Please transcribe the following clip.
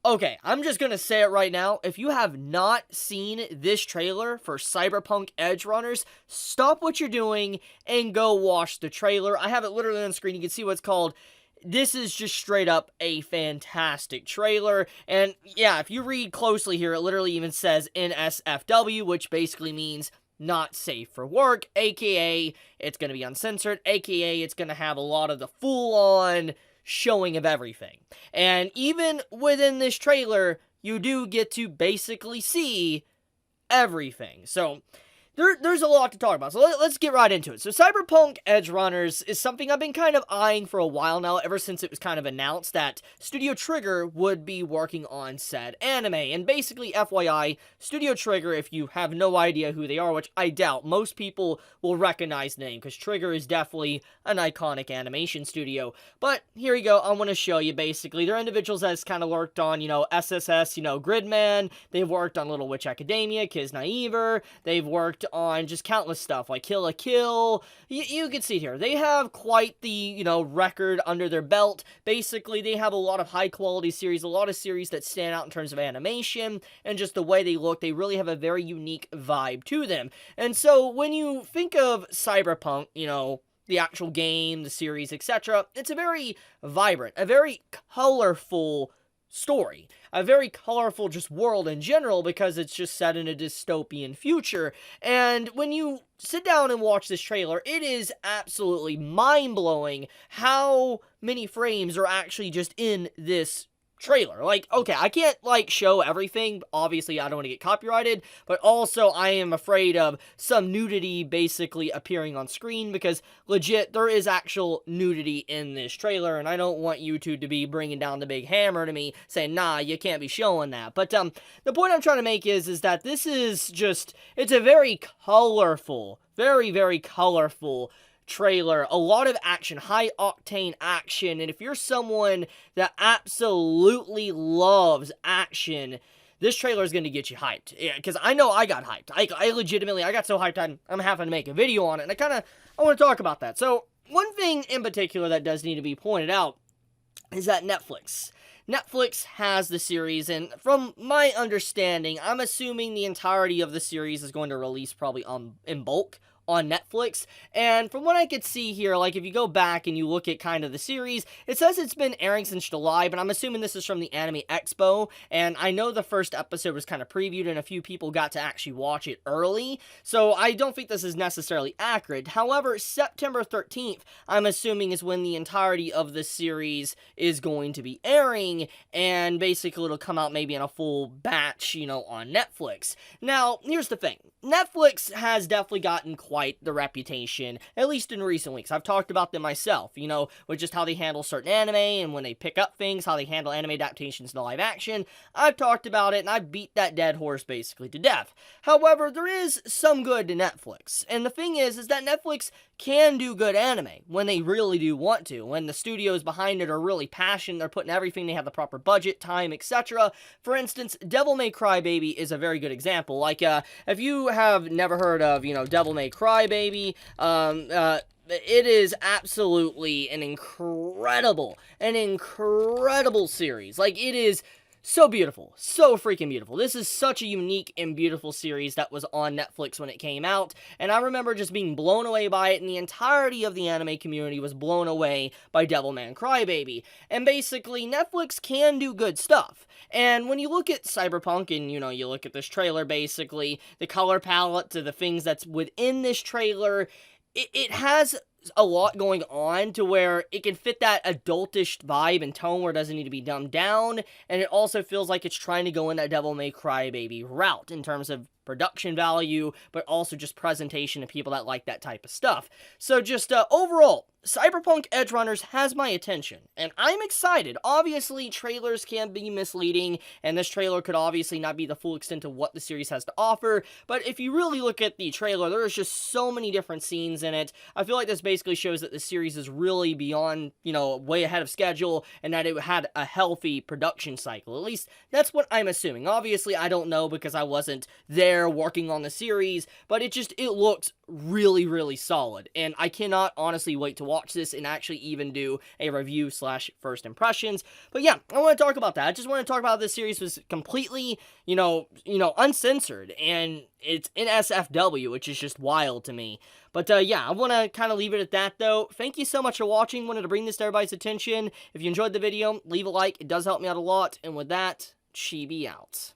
Okay, I'm just gonna say it right now. If you have not seen this trailer for Cyberpunk Edgerunners, stop what you're doing and go watch the trailer. I have it literally on the screen. You can see what it's called. This is just straight up a fantastic trailer. And yeah, if you read closely here, it literally even says NSFW, which basically means not safe for work, aka it's going to be uncensored, aka it's going to have a lot of the full-on showing of everything. And even within this trailer, you do get to basically see everything. So there's a lot to talk about, so let's get right into it. So Cyberpunk Edgerunners is something I've been kind of eyeing for a while now, ever since it was kind of announced that Studio Trigger would be working on said anime. And basically, FYI, Studio Trigger, if you have no idea who they are, which I doubt, most people will recognize the name, because Trigger is definitely an iconic animation studio. But here you go, I want to show you basically. They're individuals that's kind of worked on, SSS, Gridman, they've worked on Little Witch Academia, Kiz Naiver, they've worked on just countless stuff like Kill la Kill. You can see here, they have quite the, record under their belt. Basically, they have a lot of high quality series, a lot of series that stand out in terms of animation and just the way they look. They really have a very unique vibe to them. And so when you think of Cyberpunk, the actual game, the series, etc., it's a very vibrant, a very colorful story. A very colorful just world in general, because it's just set in a dystopian future. And when you sit down and watch this trailer, it is absolutely mind-blowing how many frames are actually just in this trailer. Like, okay, I can't, show everything. Obviously, I don't want to get copyrighted, but also I am afraid of some nudity basically appearing on screen, because legit, there is actual nudity in this trailer, and I don't want YouTube to be bringing down the big hammer to me, saying, nah, you can't be showing that. But, the point I'm trying to make is that this is just, it's a very colorful, very, very colorful trailer, a lot of action, high octane action, and if you're someone that absolutely loves action, this trailer is going to get you hyped. Yeah, because I know I got hyped. I legitimately, I got so hyped I'm having to make a video on it, and I want to talk about that. So, one thing in particular that does need to be pointed out is that Netflix has the series, and from my understanding, I'm assuming the entirety of the series is going to release probably in bulk on Netflix. And from what I could see here, if you go back and you look at kind of the series, it says it's been airing since July, but I'm assuming this is from the Anime Expo, and I know the first episode was kind of previewed and a few people got to actually watch it early, so I don't think this is necessarily accurate. However, September 13th, I'm assuming, is when the entirety of the series is going to be airing, and basically it'll come out maybe in a full batch, on Netflix. Now, here's the thing. Netflix has definitely gotten quite the reputation, at least in recent weeks. I've talked about them myself, with just how they handle certain anime, and when they pick up things, how they handle anime adaptations to live action. I've talked about it, and I've beat that dead horse basically to death. However, there is some good to Netflix, and the thing is that Netflix can do good anime when they really do want to, when the studios behind it are really passionate, they're putting everything, they have the proper budget, time, etc. For instance, Devilman Crybaby is a very good example. If you have never heard of, Devilman Crybaby, it is absolutely an incredible series. It is so beautiful. So freaking beautiful. This is such a unique and beautiful series that was on Netflix when it came out, and I remember just being blown away by it, and the entirety of the anime community was blown away by Devilman Crybaby. And basically, Netflix can do good stuff. And when you look at Cyberpunk, and, you look at this trailer, basically, the color palette to the things that's within this trailer, it has a lot going on to where it can fit that adultish vibe and tone where it doesn't need to be dumbed down, and it also feels like it's trying to go in that Devil May Cry Baby route in terms of production value, but also just presentation to people that like that type of stuff. So just overall, Cyberpunk Edgerunners has my attention, and I'm excited. Obviously, trailers can be misleading, and this trailer could obviously not be the full extent of what the series has to offer, but if you really look at the trailer, there's just so many different scenes in it. I feel like this basically shows that the series is really beyond, way ahead of schedule, and that it had a healthy production cycle. At least, that's what I'm assuming. Obviously, I don't know because I wasn't there working on the series, but it looks really, really solid, and I cannot honestly wait to watch this and actually even do a review slash first impressions. But yeah, I want to talk about that. I just want to talk about this series was completely, uncensored, and it's NSFW, which is just wild to me. But yeah, I want to kind of leave it at that, though. Thank you so much for watching. Wanted to bring this to everybody's attention. If you enjoyed the video, leave a like. It does help me out a lot. And with that, Chibi out.